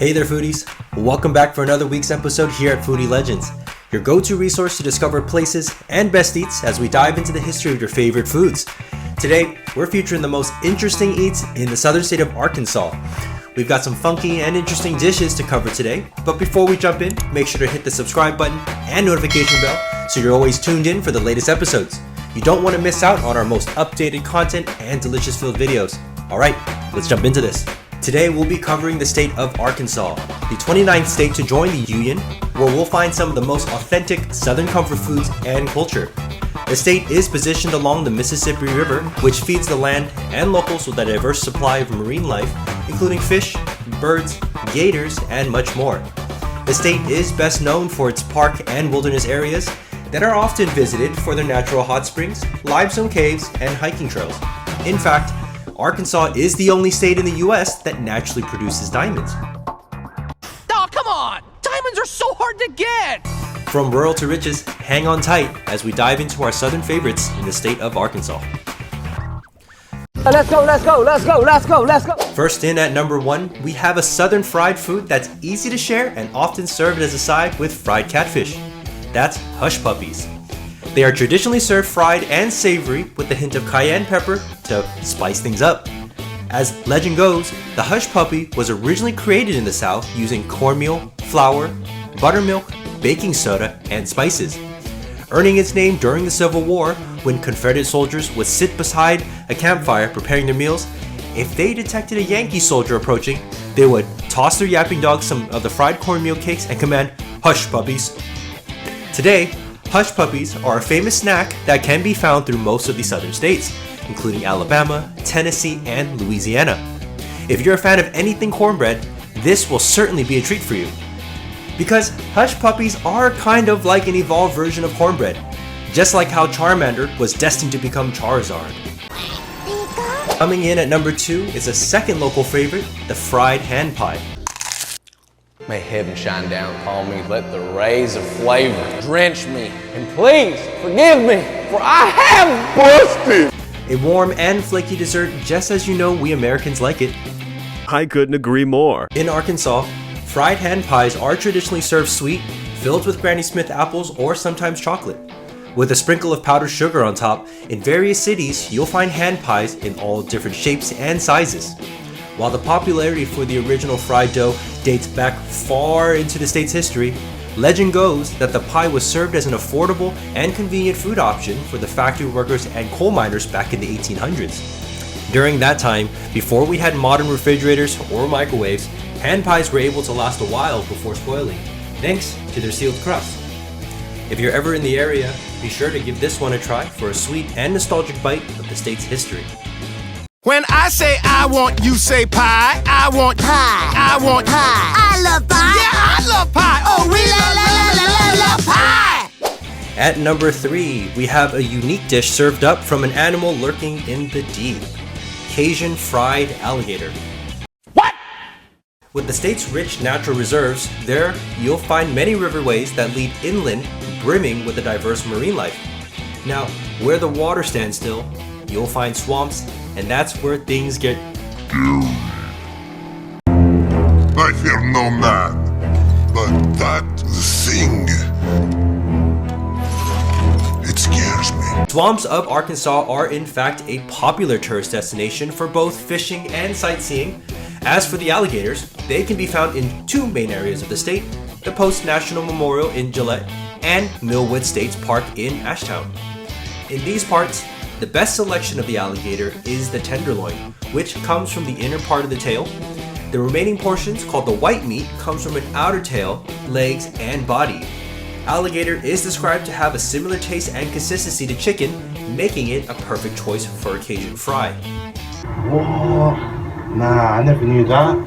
Hey there foodies, welcome back for another week's episode here at Foodie Legends, your go-to resource to discover places and best eats as we dive into the history of your favorite foods. Today, we're featuring the most interesting eats in the southern state of Arkansas. We've got some funky and interesting dishes to cover today, but before we jump in, make sure to hit the subscribe button and notification bell so you're always tuned in for the latest episodes. You don't want to miss out on our most updated content and delicious filled videos. Alright, let's jump into this. Today we'll be covering the state of Arkansas, the 29th state to join the Union, where we'll find some of the most authentic Southern comfort foods and culture. The state is positioned along the Mississippi River, which feeds the land and locals with a diverse supply of marine life, including fish, birds, gators, and much more. The state is best known for its park and wilderness areas that are often visited for their natural hot springs, limestone caves, and hiking trails. In fact, Arkansas is the only state in the US that naturally produces diamonds. Oh, come on! Diamonds are so hard to get! From rural to riches, hang on tight as we dive into our southern favorites in the state of Arkansas. Let's go. First in at number 1, we have a southern fried food that's easy to share and often served as a side with fried catfish. That's Hushpuppies. They are traditionally served fried and savory with a hint of cayenne pepper to spice things up. As legend goes, the Hushpuppi was originally created in the South using cornmeal, flour, buttermilk, baking soda, and spices. Earning its name during the Civil War when Confederate soldiers would sit beside a campfire preparing their meals. If they detected a Yankee soldier approaching, they would toss their yapping dog some of the fried cornmeal cakes and command, "Hush puppies." Today, Hushpuppies are a famous snack that can be found through most of the southern states, including Alabama, Tennessee, and Louisiana. If you're a fan of anything cornbread, this will certainly be a treat for you. Because Hushpuppies are kind of like an evolved version of cornbread, just like how Charmander was destined to become Charizard. Coming in at number 2 is a second local favorite, the fried hand pie. May heaven shine down upon me, let the rays of flavor drench me, and please forgive me, for I have busted! A warm and flaky dessert just as you know we Americans like it. I couldn't agree more. In Arkansas, fried hand pies are traditionally served sweet, filled with Granny Smith apples or sometimes chocolate. With a sprinkle of powdered sugar on top, in various cities you'll find hand pies in all different shapes and sizes. While the popularity for the original fried dough dates back far into the state's history, legend goes that the pie was served as an affordable and convenient food option for the factory workers and coal miners back in the 1800s. During that time, before we had modern refrigerators or microwaves, hand pies were able to last a while before spoiling, thanks to their sealed crust. If you're ever in the area, be sure to give this one a try for a sweet and nostalgic bite of the state's history. When I say I want, you say pie. I want pie. I want pie. I love pie. Yeah, I love pie. Oh, we love pie. At number 3, we have a unique dish served up from an animal lurking in the deep. Cajun fried alligator. What? With the state's rich natural reserves, there you'll find many riverways that lead inland, brimming with a diverse marine life. Now, where the water stands still, you'll find swamps, and that's where things get I fear no man, but that thing, it scares me. Swamps of Arkansas are in fact a popular tourist destination for both fishing and sightseeing. As for the alligators, they can be found in 2 main areas of the state, the Post National Memorial in Gillette and Millwood States Park in Ashtown. In these parts, the best selection of the alligator is the tenderloin, which comes from the inner part of the tail. The remaining portions, called the white meat, comes from an outer tail, legs, and body. Alligator is described to have a similar taste and consistency to chicken, making it a perfect choice for a Cajun fry. Whoa, nah, I never knew that.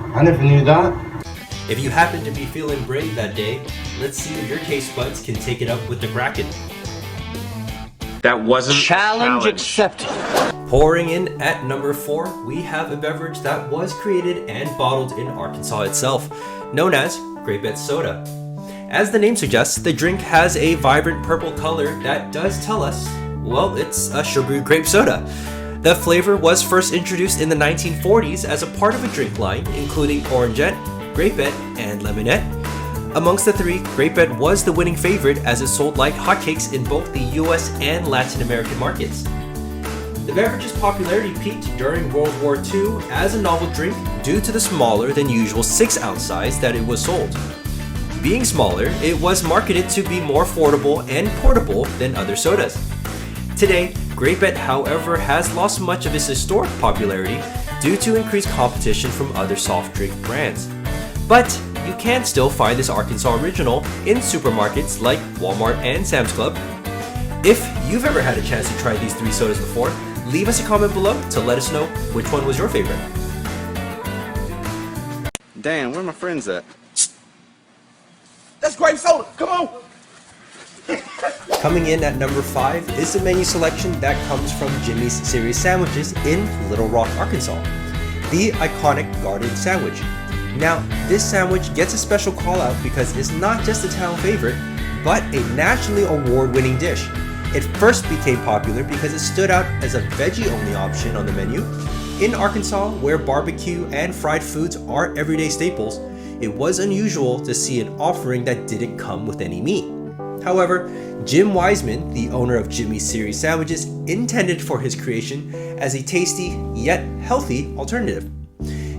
If you happen to be feeling brave that day, let's see if your taste buds can take it up with the Kraken. That wasn't Challenge accepted. Pouring in at number 4, we have a beverage that was created and bottled in Arkansas itself, known as Grapette Soda. As the name suggests, the drink has a vibrant purple color that does tell us, well, it's a sugary grape soda. The flavor was first introduced in the 1940s as a part of a drink line, including Orangette, Grapette, and Lemonette. Amongst the three, Grapette was the winning favorite as it sold like hotcakes in both the US and Latin American markets. The beverage's popularity peaked during World War II as a novel drink due to the smaller than usual 6-ounce size that it was sold. Being smaller, it was marketed to be more affordable and portable than other sodas. Today, Grapette, however, has lost much of its historic popularity due to increased competition from other soft drink brands. But you can still find this Arkansas original in supermarkets like Walmart and Sam's Club. If you've ever had a chance to try these three sodas before, leave us a comment below to let us know which one was your favorite. Dan, where are my friends at? That's grape soda. Come on. Coming in at number 5 is the menu selection that comes from Jimmy's Series Sandwiches in Little Rock, Arkansas. The iconic Garden Sandwich. Now, this sandwich gets a special call out because it's not just a town favorite, but a nationally award-winning dish. It first became popular because it stood out as a veggie-only option on the menu. In Arkansas, where barbecue and fried foods are everyday staples, it was unusual to see an offering that didn't come with any meat. However, Jim Wiseman, the owner of Jimmy's Series Sandwiches, intended for his creation as a tasty yet healthy alternative.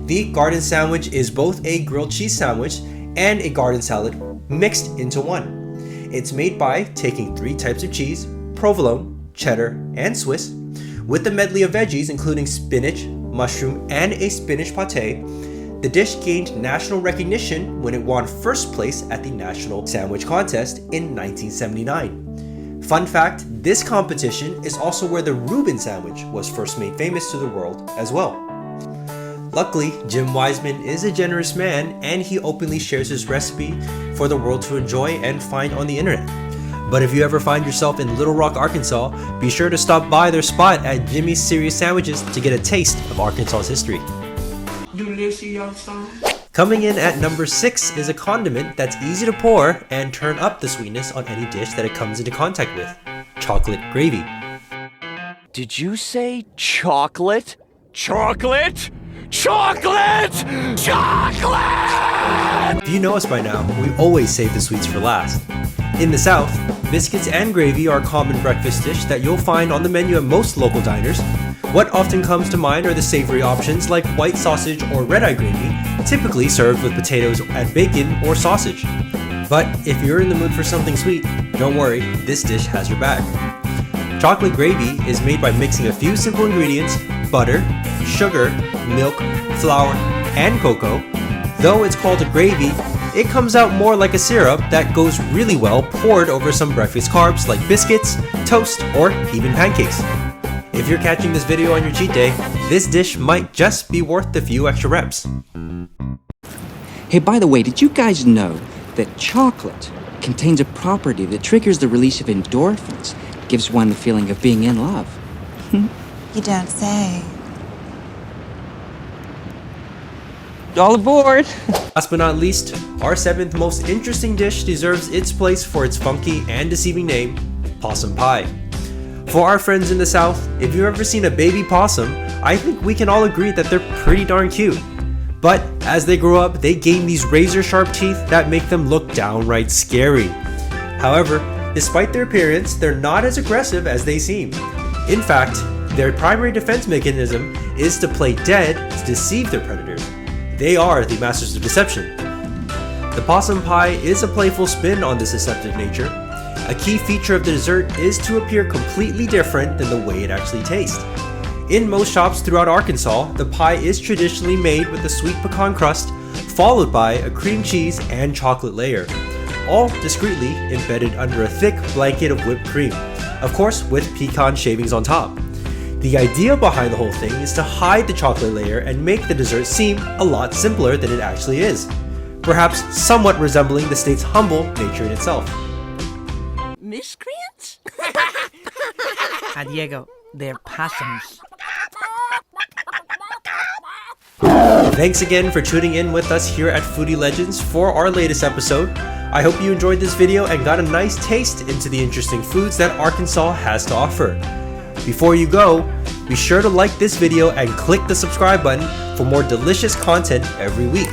The Garden Sandwich is both a grilled cheese sandwich and a garden salad mixed into one. It's made by taking 3 types of cheese, provolone, cheddar, and Swiss, with a medley of veggies including spinach, mushroom, and a spinach pate. The dish gained national recognition when it won first place at the National Sandwich Contest in 1979. Fun fact, this competition is also where the Reuben sandwich was first made famous to the world as well. Luckily, Jim Wiseman is a generous man and he openly shares his recipe for the world to enjoy and find on the internet. But if you ever find yourself in Little Rock, Arkansas, be sure to stop by their spot at Jimmy's Series Sandwiches to get a taste of Arkansas's history. Coming in at number 6 is a condiment that's easy to pour and turn up the sweetness on any dish that it comes into contact with: chocolate gravy. Did you say chocolate? Chocolate? Chocolate! Chocolate! If you know us by now, we always save the sweets for last. In the South, biscuits and gravy are a common breakfast dish that you'll find on the menu at most local diners. What often comes to mind are the savory options like white sausage or red-eye gravy, typically served with potatoes and bacon or sausage. But if you're in the mood for something sweet, don't worry, this dish has your back. Chocolate gravy is made by mixing a few simple ingredients: butter, sugar, milk, flour, and cocoa. Though it's called a gravy, it comes out more like a syrup that goes really well poured over some breakfast carbs like biscuits, toast, or even pancakes. If you're catching this video on your cheat day, this dish might just be worth the few extra reps. Hey, by the way, did you guys know that chocolate contains a property that triggers the release of endorphins, gives one the feeling of being in love? You don't say. All aboard! Last but not least, our 7th most interesting dish deserves its place for its funky and deceiving name: Possum Pie. For our friends in the South, if you've ever seen a baby possum, I think we can all agree that they're pretty darn cute. But as they grow up, they gain these razor-sharp teeth that make them look downright scary. However, despite their appearance, they're not as aggressive as they seem. In fact, their primary defense mechanism is to play dead to deceive their predators. They are the masters of deception. The possum pie is a playful spin on this deceptive nature. A key feature of the dessert is to appear completely different than the way it actually tastes. In most shops throughout Arkansas, the pie is traditionally made with a sweet pecan crust, followed by a cream cheese and chocolate layer, all discreetly embedded under a thick blanket of whipped cream, of course with pecan shavings on top. The idea behind the whole thing is to hide the chocolate layer and make the dessert seem a lot simpler than it actually is, perhaps somewhat resembling the state's humble nature in itself. Miscreants? Diego, they're possums. Thanks again for tuning in with us here at Foodie Legends for our latest episode. I hope you enjoyed this video and got a nice taste into the interesting foods that Arkansas has to offer. Before you go, be sure to like this video and click the subscribe button for more delicious content every week.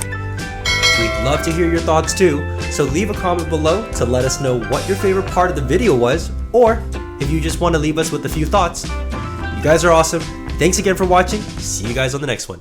We'd love to hear your thoughts too, so leave a comment below to let us know what your favorite part of the video was, or if you just want to leave us with a few thoughts. You guys are awesome. Thanks again for watching. See you guys on the next one.